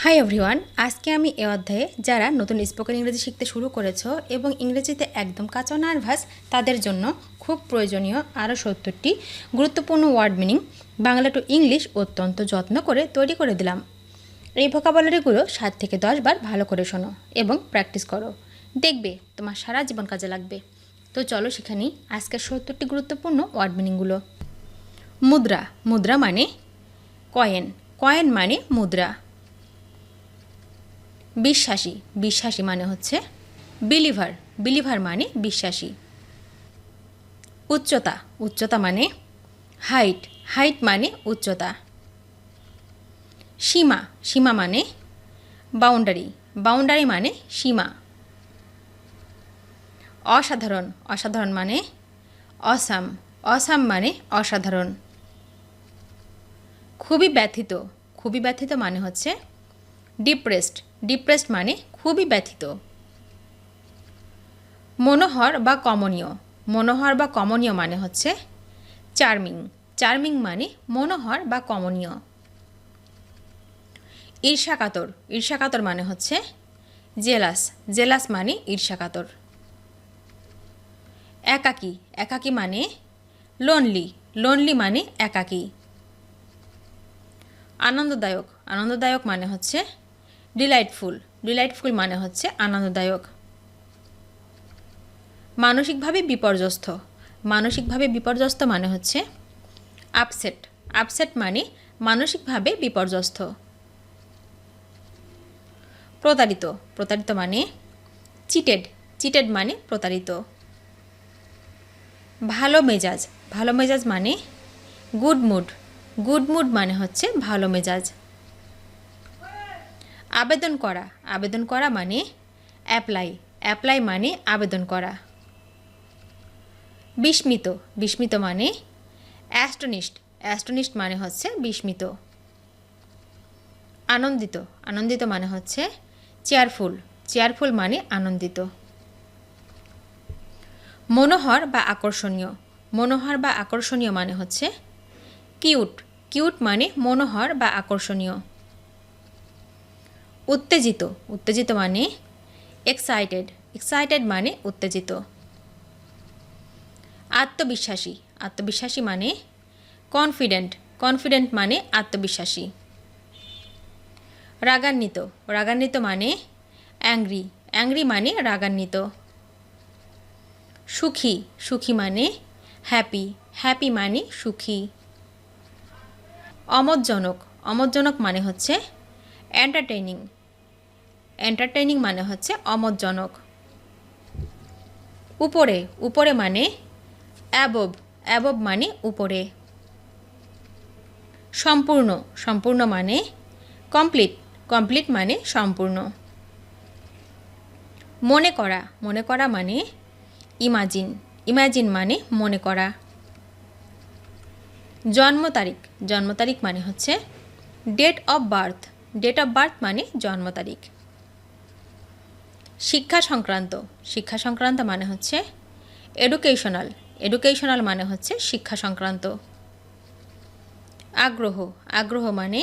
Hi everyone, আজকে আমি এই অধ্যায়ে যারা নতুন স্পোকেন ইংরেজি শিখতে শুরু করেছো এবং ইংরেজিতে একদম কাঁচা নার্ভাস তাদের জন্য খুব প্রয়োজনীয় আরও 70টি গুরুত্বপূর্ণ word meaning Bangla to English অত্যন্ত যত্ন করে তৈরি করে দিলাম। এই ভোকাবুলারিগুলো 7 থেকে 10 বার ভালো করে শোনো এবং প্র্যাকটিস করো, দেখবে তোমার সারা জীবন কাজে লাগবে। তো চলো শিখে নিই আজকের 70টি গুরুত্বপূর্ণ ওয়ার্ড মিনিংগুলো। মুদ্রা, মুদ্রা মানে কয়েন, কয়েন মানে মুদ্রা। বিশ্বাসী, বিশ্বাসী মানে হচ্ছে বিলিভার, বিলিভার মানে বিশ্বাসী। উচ্চতা, উচ্চতা মানে হাইট, হাইট মানে উচ্চতা। সীমা, সীমা মানে বাউন্ডারি, বাউন্ডারি মানে সীমা। অসাধারণ, অসাধারণ মানে অসাম, অসাম মানে অসাধারণ। খুবই ব্যথিত, খুবই ব্যথিত মানে হচ্ছে ডিপ্রেসড, ডিপ্রেসড মানে খুবই ব্যথিত। মনোহর বা কমনীয়, মনোহর বা কমনীয় মানে হচ্ছে চার্মিং, চার্মিং মানে মনোহর বা কমনীয়। ঈর্ষাকাতর, ঈর্ষাকাতর মানে হচ্ছে জেলাস, জেলাস মানে ঈর্ষাকাতর। একাকী, একাকী মানে লোনলি, লোনলি মানে একাকী। আনন্দদায়ক, আনন্দদায়ক মানে হচ্ছে ডিলাইটফুল, ডিলাইটফুল মানে হচ্ছে আনন্দদায়ক। মানসিকভাবে বিপর্যস্ত, মানসিকভাবে বিপর্যস্ত মানে হচ্ছে আপসেট, আপসেট মানে মানসিকভাবে বিপর্যস্ত। প্রতারিত, প্রতারিত মানে চিটেড, চিটেড মানে প্রতারিত। ভালো মেজাজ, ভালো মেজাজ মানে গুড মুড, গুড মুড মানে হচ্ছে ভালো মেজাজ। আবেদন করা, আবেদন করা মানে অ্যাপ্লাই, অ্যাপ্লাই মানে আবেদন করা। বিস্মিত, বিস্মিত মানে অ্যাস্টনিশড, অ্যাস্টনিশড মানে হচ্ছে বিস্মিত। আনন্দিত, আনন্দিত মানে হচ্ছে চেয়ারফুল, চেয়ারফুল মানে আনন্দিত। মনোহর বা আকর্ষণীয়, মনোহর বা আকর্ষণীয় মানে হচ্ছে কিউট, কিউট মানে মনোহর বা আকর্ষণীয়। উত্তেজিত, উত্তেজিত মানে এক্সাইটেড, এক্সাইটেড মানে উত্তেজিত। আত্মবিশ্বাসী, আত্মবিশ্বাসী মানে কনফিডেন্ট, কনফিডেন্ট মানে আত্মবিশ্বাসী। রাগান্বিত, রাগান্বিত মানে অ্যাংরি, অ্যাংরি মানে রাগান্বিত। সুখী, সুখী মানে হ্যাপি, হ্যাপি মানে সুখী। অমতজনক, অমতজনক মানে হচ্ছে এন্টারটেইনিং, এন্টারটেইনিং মানে হচ্ছে অমতজনক। উপরে, উপরে মানে অ্যাবভ, অ্যাবভ মানে উপরে। সম্পূর্ণ, সম্পূর্ণ মানে কমপ্লিট, কমপ্লিট মানে সম্পূর্ণ। মনে করা, মনে করা মানে ইমাজিন, ইমাজিন মানে মনে করা। জন্ম তারিখ, জন্ম তারিখ মানে হচ্ছে date of birth, date of birth মানে জন্ম তারিখ। শিক্ষা সংক্রান্ত, শিক্ষা সংক্রান্ত মানে হচ্ছে এডুকেশনাল, এডুকেশনাল মানে হচ্ছে শিক্ষা সংক্রান্ত। আগ্রহ, আগ্রহ মানে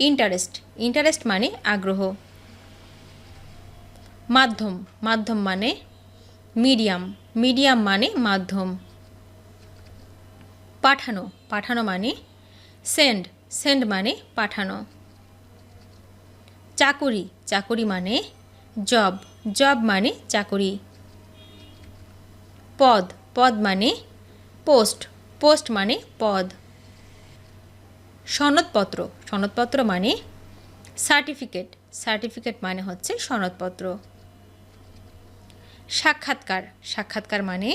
ইন্টারেস্ট, ইন্টারেস্ট মানে আগ্রহ। মাধ্যম, মাধ্যম মানে মিডিয়াম, মিডিয়াম মানে মাধ্যম। পাঠানো, পাঠানো মানে সেন্ড, সেন্ড মানে পাঠানো। চাকুরি, চাকুরি মানে জব, জব মানে চাকুরি। পদ, পদ মানে পোস্ট, পোস্ট মানে পদ। সনদপত্র, সনদপত্র মানে সার্টিফিকেট, সার্টিফিকেট মানে হচ্ছে সনদপত্র। সাক্ষাৎকার, সাক্ষাৎকার মানে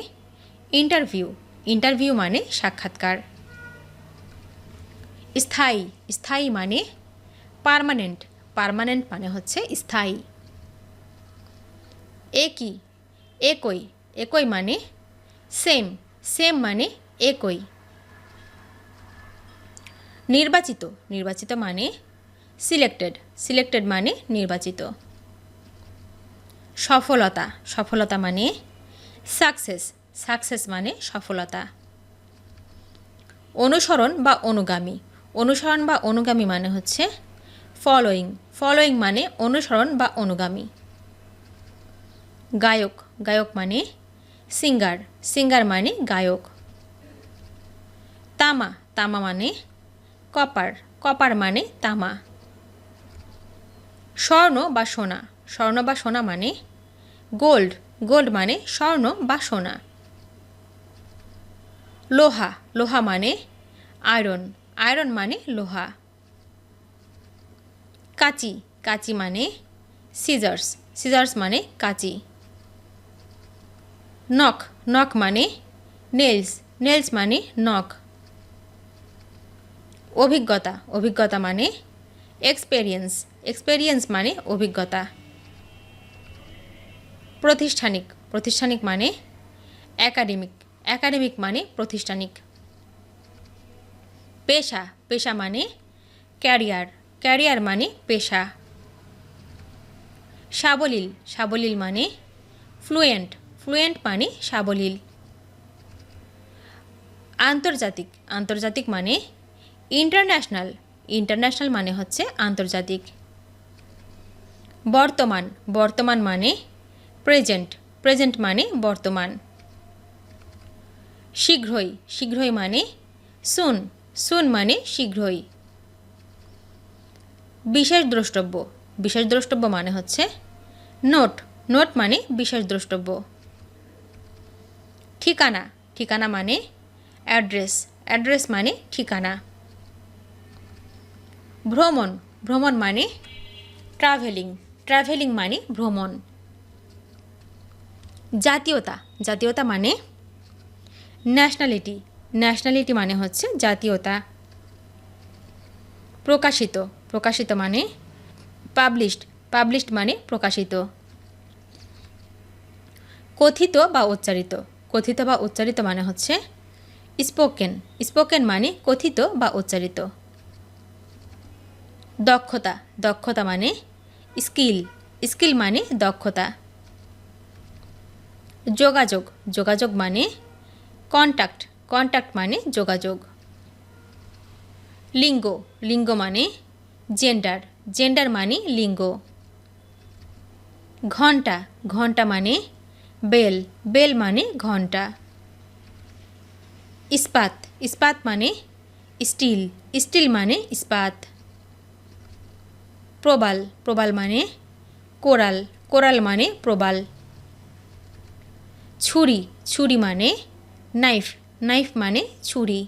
ইন্টারভিউ, ইন্টারভিউ মানে সাক্ষাৎকার। স্থায়ী, স্থায়ী মানে পার্মানেন্ট, পার্মানেন্ট মানে হচ্ছে স্থায়ী। একই, একই, একই মানে সেম, সেম মানে একই। নির্বাচিত, নির্বাচিত মানে সিলেক্টেড, সিলেক্টেড মানে নির্বাচিত। সফলতা, সফলতা মানে সাকসেস, সাকসেস মানে সফলতা। অনুসরণ বা অনুগামী, অনুসরণ বা অনুগামী মানে হচ্ছে ফলোয়িং ফলোয়িং মানে অনুসরণ বা অনুগামী। গায়ক গায়ক মানে সিঙ্গার সিঙ্গার মানে গায়ক। তামা তামা মানে কপার কপার মানে তামা। স্বর্ণ বা সোনা স্বর্ণ বা সোনা মানে গোল্ড গোল্ড মানে স্বর্ণ বা সোনা। লোহা লোহা মানে আয়রন আয়রন মানে লোহা। কাঁচি কাঁচি মানে সিজার্স সিজার্স মানে কাঁচি। নখ নখ মানে নেলস নেলস মানে নখ। অভিজ্ঞতা অভিজ্ঞতা মানে এক্সপেরিয়েন্স এক্সপেরিয়েন্স মানে অভিজ্ঞতা। প্রতিষ্ঠানিক প্রতিষ্ঠানিক মানে একাডেমিক একাডেমিক মানে প্রতিষ্ঠানিক। পেশা পেশা মানে ক্যারিয়ার ক্যারিয়ার মানে পেশা। সাবলীল সাবলীল মানে ফ্লুয়েন্ট ফ্লুয়েন্ট মানে সাবলীল। আন্তর্জাতিক আন্তর্জাতিক মানে ইন্টারন্যাশনাল ইন্টারন্যাশনাল মানে হচ্ছে আন্তর্জাতিক। বর্তমান বর্তমান মানে প্রেজেন্ট প্রেজেন্ট মানে বর্তমান। শীঘ্রই শীঘ্রই মানে সুন সুন মানে শীঘ্রই। বিশেষ দ্রষ্টব্য বিশেষ দ্রষ্টব্য মানে হচ্ছে নোট নোট মানে বিশেষ দ্রষ্টব্য। ঠিকানা ঠিকানা মানে অ্যাড্রেস অ্যাড্রেস মানে ঠিকানা। ভ্রমণ ভ্রমণ মানে ট্রাভেলিং ট্রাভেলিং মানে ভ্রমণ। জাতীয়তা জাতীয়তা মানে ন্যাশনালিটি ন্যাশনালিটি মানে হচ্ছে জাতীয়তা। প্রকাশিত প্রকাশিত মানে পাবলিশড পাবলিশড মানে প্রকাশিত। কথিত বা উচ্চারিত কথিত বা উচ্চারিত মানে হচ্ছে স্পোকেন স্পোকেন মানে কথিত বা উচ্চারিত। দক্ষতা দক্ষতা মানে স্কিল স্কিল মানে দক্ষতা। যোগাযোগ যোগাযোগ মানে কন্ট্যাক্ট কন্ট্যাক্ট মানে যোগাযোগ। লিঙ্গ লিঙ্গ মানে জেন্ডার জেন্ডার মানে লিঙ্গ। ঘণ্টা ঘণ্টা মানে বেল বেল মানে ঘণ্টা। ইস্পাত ইস্পাত মানে স্টিল স্টিল মানে ইস্পাত। প্রবাল প্রবাল মানে কোরাল কোরাল মানে প্রবাল। ছুরি ছুরি মানে নাইফ নাইফ মানে ছুরি।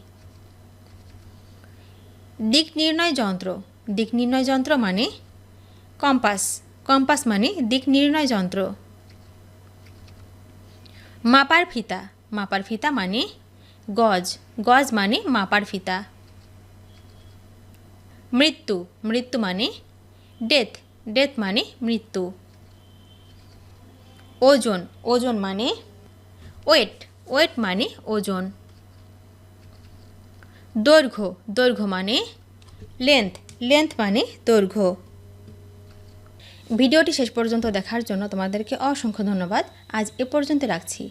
দিক নির্ণয় যন্ত্র দিক নির্ণয় যন্ত্র মানে কম্পাস কম্পাস মানে দিক নির্ণয় যন্ত্র। মাপার ফিতা মাপার ফিতা মানে গজ গজ মানে মাপার ফিতা। মৃত্যু মৃত্যু মানে ডেথ ডেথ মানে মৃত্যু। ওজন ওজন মানে ওয়েট ওয়েট মানে ওজন। দৈর্ঘ্য দৈর্ঘ্য মানে লেন্থ লেন্থ মানে দৈর্ঘ্য। ভিডিওটি শেষ পর্যন্ত দেখার জন্য তোমাদেরকে অসংখ্য ধন্যবাদ। আজ এ পর্যন্ত রাখছি।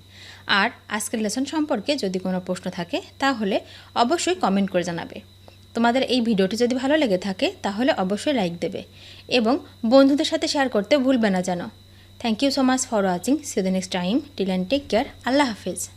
আর আজকের লেসন সম্পর্কে যদি কোনো প্রশ্ন থাকে তাহলে অবশ্যই কমেন্ট করে জানাবে। তোমাদের এই ভিডিওটি যদি ভালো লেগে থাকে তাহলে অবশ্যই লাইক দেবে এবং বন্ধুদের সাথে শেয়ার করতে ভুলবে না যেন। Thank you so much for watching. See you the next time. Till and take care. আল্লাহ হাফিজ।